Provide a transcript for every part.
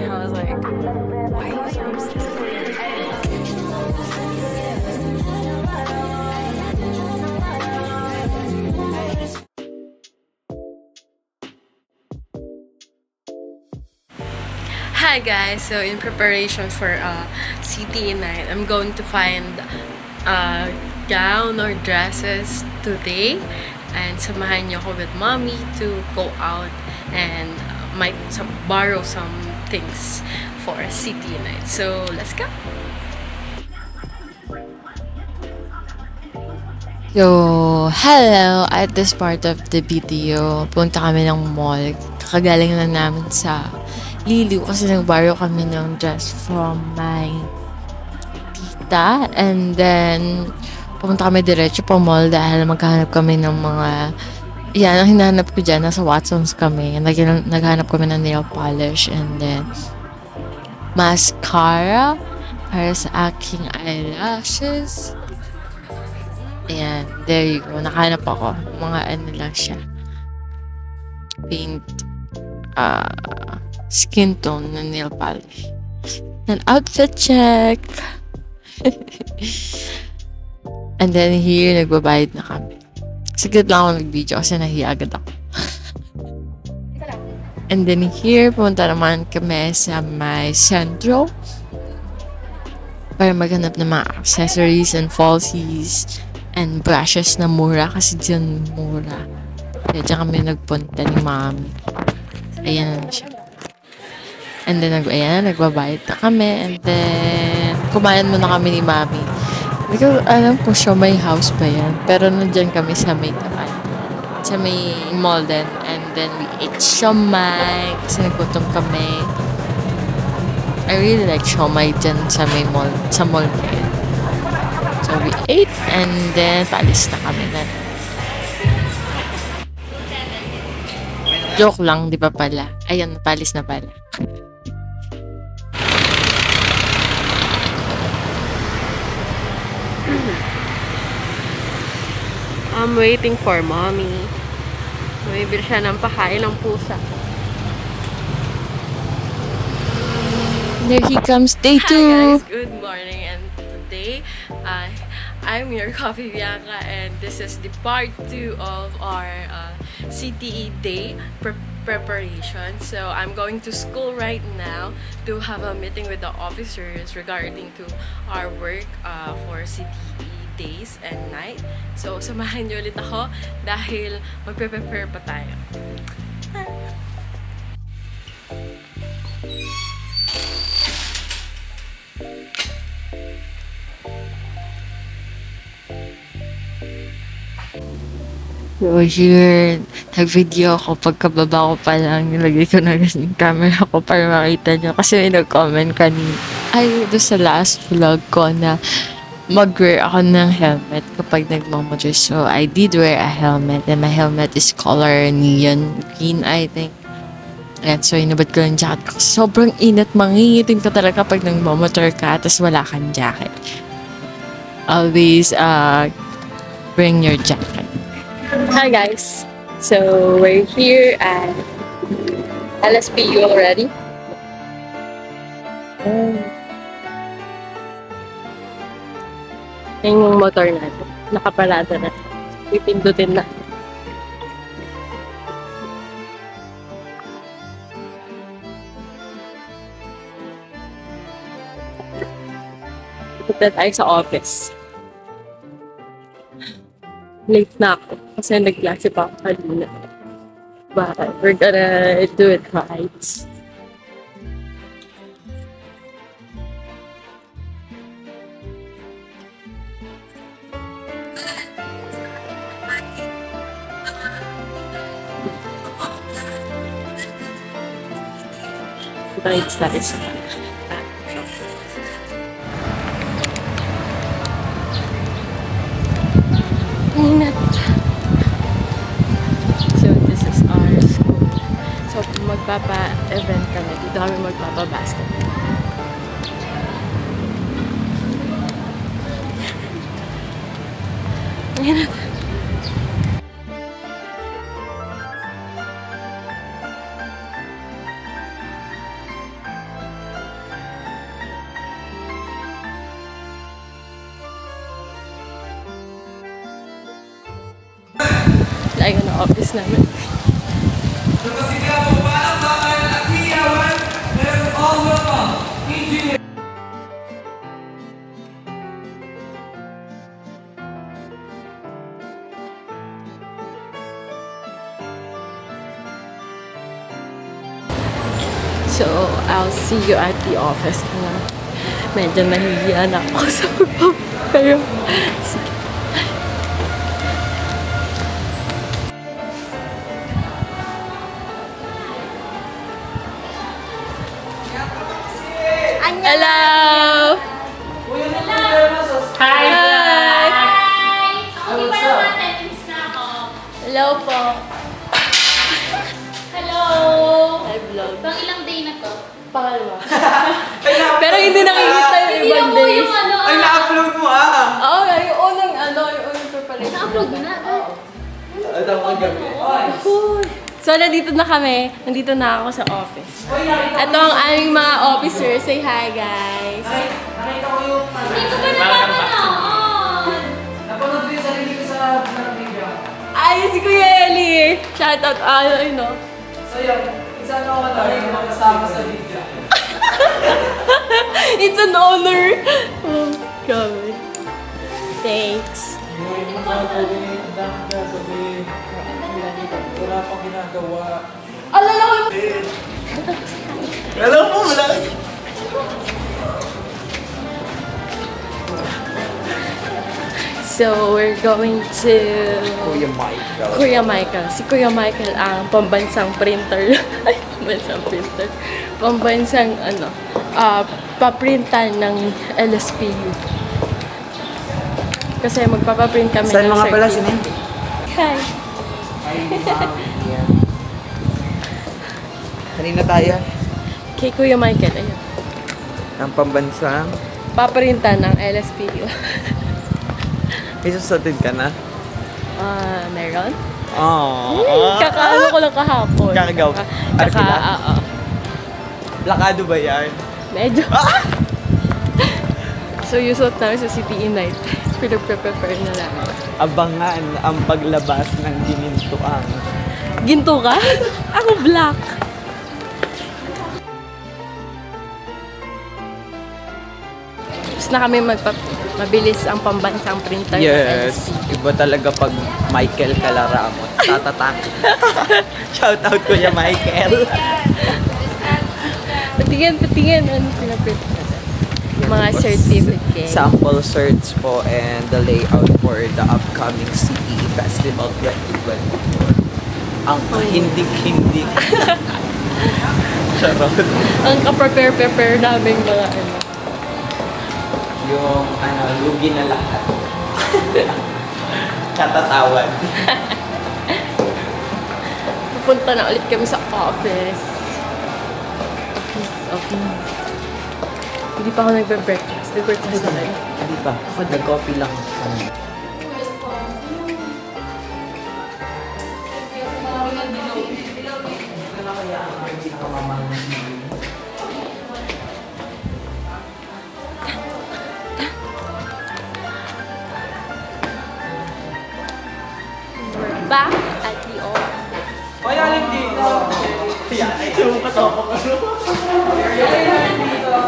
and I was like, why are you so obsessed? Hi guys, so in preparation for CTE night, I'm going to find gown or dresses today, and samahan niyo ako with mommy to go out and might borrow some things for CTE night. So let's go. So, hello! At this part of the video, punta kami ng mall. Kakagaling lang namin sa Liliw kasi nag-borrow kami ng dress from my tita. And then, pumunta kami diretso pa mall dahil maghahanap kami ng mga... Yan, ang hinahanap ko dyan, nasa Watson's kami. Naghahanap kami ng nail polish and then mascara para sa aking eyelashes. Ayan, there you go. Nakahanap ako. Mga ano lang siya. Paint, skin tone na nail polish. An outfit check! And then here, nagbabayad na kami. Saglit lang ako nag-video kasi nahiya agad ako. And then here, pumunta naman kami sa my centro para maghanap ng mga accessories and falsies and brushes na mura kasi dyan mura. Kaya dyan kami nagpunta ni mami. Ayan na siya. And then, nagbabayad na kami. And then, kumain muna kami ni mami. Hindi ko alam kung siomay house ba yan. Pero nandyan kami sa may tapat. Sa may mall din. And then, we ate siomay. Kasi nagutom kami. I really like siomay dyan sa may mall. Sa mall na yun. So, we ate and then paalis na kami na. Joke lang, di ba pala? Ayun, paalis na pala. I'm waiting for mommy. Bumibili siya ng pakain ng pusa. There he comes, day 2! Hi guys, good morning, and today I'm your Coffee Bianca, and this is the part 2 of our CTE day preparation. So I'm going to school right now to have a meeting with the officers regarding to our work for CTE days and night. So samahan niyo ulit ako dahil magpe-prepare pa tayo. So here, nag-video ako pagkababa ko pa lang. Nilagay ko na yung camera ko para makita nyo. Kasi may nag-comment kanina. Ay, doon sa last vlog ko na mag-wear ako ng helmet kapag nagmamotor. So, I did wear a helmet. And my helmet is color neon green, I think. Ayan, so inabot ko yung jacket ko. Sobrang init, mangingitim ka talaga kapag nagmamotor ka tapos wala kang jacket. Always, bring your jacket. Hi guys, so we're here at LSPU already. Yung motor natin, nakaparada na. Pipindutin na. Punta tayo sa office. Late na ako kasi nag-klase pa ako kanina. But we're gonna do it right. Right, that is so this is our school. So magpapa-event kami. Dito kami magpapa-basket. Ayan. tayo ng office namin. So, I'll see you at the office na. Medyo nahihiyan ako sa pagpapalala. Pero, sige. Hello! Hi! Hindi pa naman attendance na ako. Hello po. Hello! Hi, vlog. Pang ilang day na to? Pangalawa. Pero hindi nakikita yung Hindi ibang mo days. yung ano Ay, na-upload mo Oo nga, yung unang preparation. Na-upload mo na agad. Ito mo gabi. So, nandito na kami. Nandito na ako sa office. Ito ang aming mga officers. Say hi, guys. Nakita ko yung... Hindi ko pa napapanood. Napanood ko yung sarili ko sa vlog video. Ay, si Kuya Eli. Shout out. No? So yun, isa na ako na rin makasama sa video. It's an honor. Oh, grabe. Thanks. Yung mga gawin, ang dami gagawin. Wala pang ginagawa. Alala ko yung... Alam mo, wala. So, we're going to... Kuya Michael. Kuya Michael. Si Kuya Michael ang pambansang printer. Ay, pambansang printer. Pambansang, paprintan ng LSPU. Kasi magpapaprint kami Saan ng mga pala si certificate. Hi. Kanina tayo. Kay Kuya Michael, ayun. Ang pambansang. Paprintan ng LSPU. May susutid ka na? Meron? Oh. Kakaano ko lang kahapon. Kakagaw. Arkila? Oo. Lakado ba yan? Medyo. So, yung suot namin sa CTE night. Pinag-prepare na lang. Abangan ang paglabas ng ginintuang. Ginto ka? Ako black. Tapos na kami mabilis ang pambansang printer ng Yes. LSP. Iba talaga pag Michael Calaramon. Tatatak. Shout out Kuya Michael. Patingin. Ano pinaprint natin? Mga certificate. Sample certs po and the layout for the upcoming CE Festival 2024. Ang kahindik-hindik. Charot. Ang ka-prepare namin mga ano. Yung lugi na lahat. Katatawan. Pupunta na ulit kami sa office. Office. Hindi pa ako nagbe-breakfast. Nag-breakfast na kayo. Hindi pa. Ako nag-coffee lang. We're back at the office. Kaya alin dito.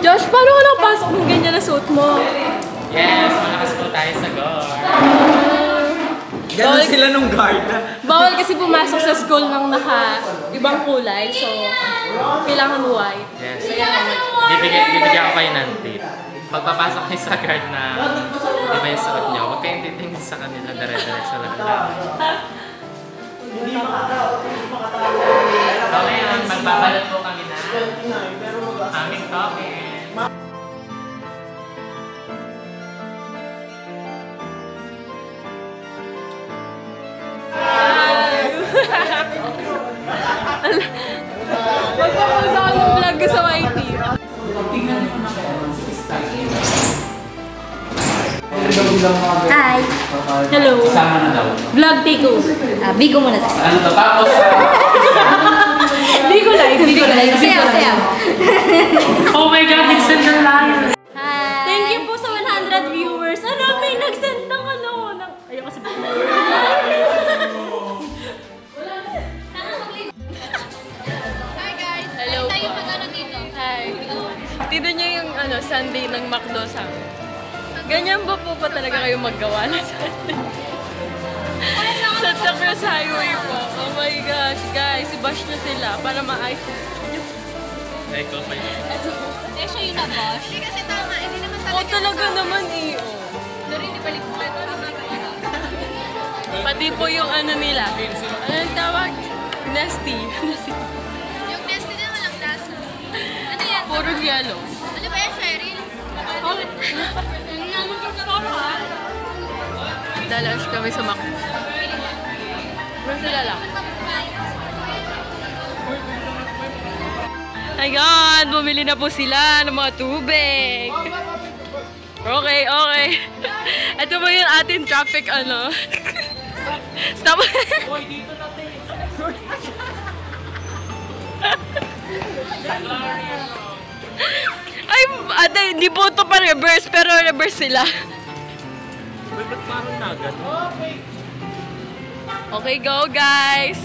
Josh, paano ka nakapasok ng ganyan na suit mo? Yes, malakas po tayo sa GOR. Ganon sila nung guard na. Bawal kasi pumasok sa school ng ibang kulay. So, kailangan white. Yes. Bibigyan ko kayo ng tip. Pagpapasok kayo sa guard na iba yung suot nyo, huwag kayong titingin sa kanila dire-diretso lang. So ngayon, magbabalot po kami na aming token. Magpapusa ko ng vlog ko sa YT. Hi! Hello. Kasama na daw. Vlog takeover. Bigo muna tayo. Ano to? Tapos, Bigo live. Sayaw. oh my God, nag-send your liar. Hi! Thank you po sa 100 viewers. Ano, may nag-send ng ayoko sabihin. Tignan niyo yung Sunday ng McDo sa amin. Ganyan ba po pa talaga kayo maggawa na Sunday? Sa Cruz Highway po. Oh my gosh, guys. I-bash nyo sila para maayos. Ikaw pa yun. Eh, siya yung nabash. Hindi kasi tama. Hindi naman Oh, talaga naman eh. Oh. Pero hindi balik mo. Pati po yung nila. Anong tawag? Nesty. Yung nesty na walang lasa. Ano yan? Puro yellow. Ano ba yan, Cheryl? Dalansh kami sa McDo. Pero sila lang. My God! Bumili na po sila ng mga tubig. Okay, okay. Ito po yung ating traffic, Stop! Ay, ate, hindi po ito pa reverse, pero reverse sila. Uy, ba't parang nagat? Okay, go guys!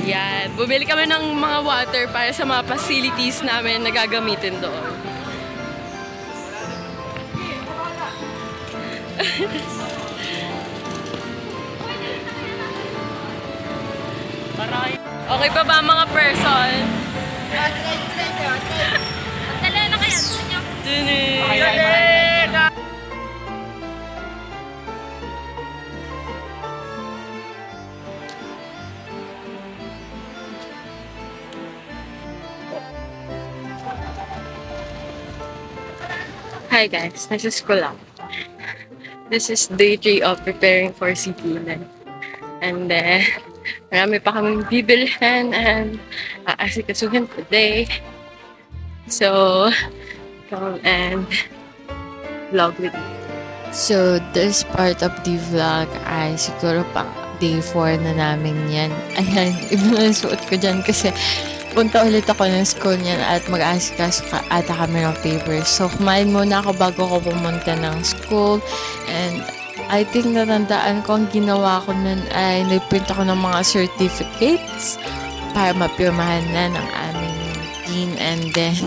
Yan. Bumili kami ng mga water para sa mga facilities namin na gagamitin doon. Okay pa ba mga person? Dala na kaya. Gusto niyo? Hi guys, nasa school ako. This is day 3 of preparing for CT9. And then, marami pa kaming bibilhin and aasikasuhin today. So, come and vlog with me. So, this part of the vlog ay siguro pang day 4 na namin yan. Ayan, iba na suot ko dyan kasi punta ulit ako ng school niyan at mag-aasikas ata kami ng papers. So, kumain muna ako bago ako pumunta ng school. And I think natandaan ko ang ginawa ko nun ay nag-print ako ng mga certificates para mapirmahan na ng aming dean. And then,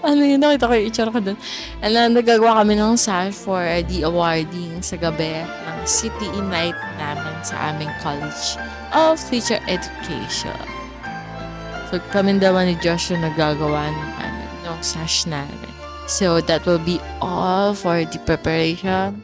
ano yun? Nakita ko yung itsura ko dun. And then, nagagawa kami ng sash for the awarding sa gabi ng CTE night namin sa aming College of Teacher Education. So, kami daw ni Joshua nagagawa ng sash namin. So, that will be all for the preparation.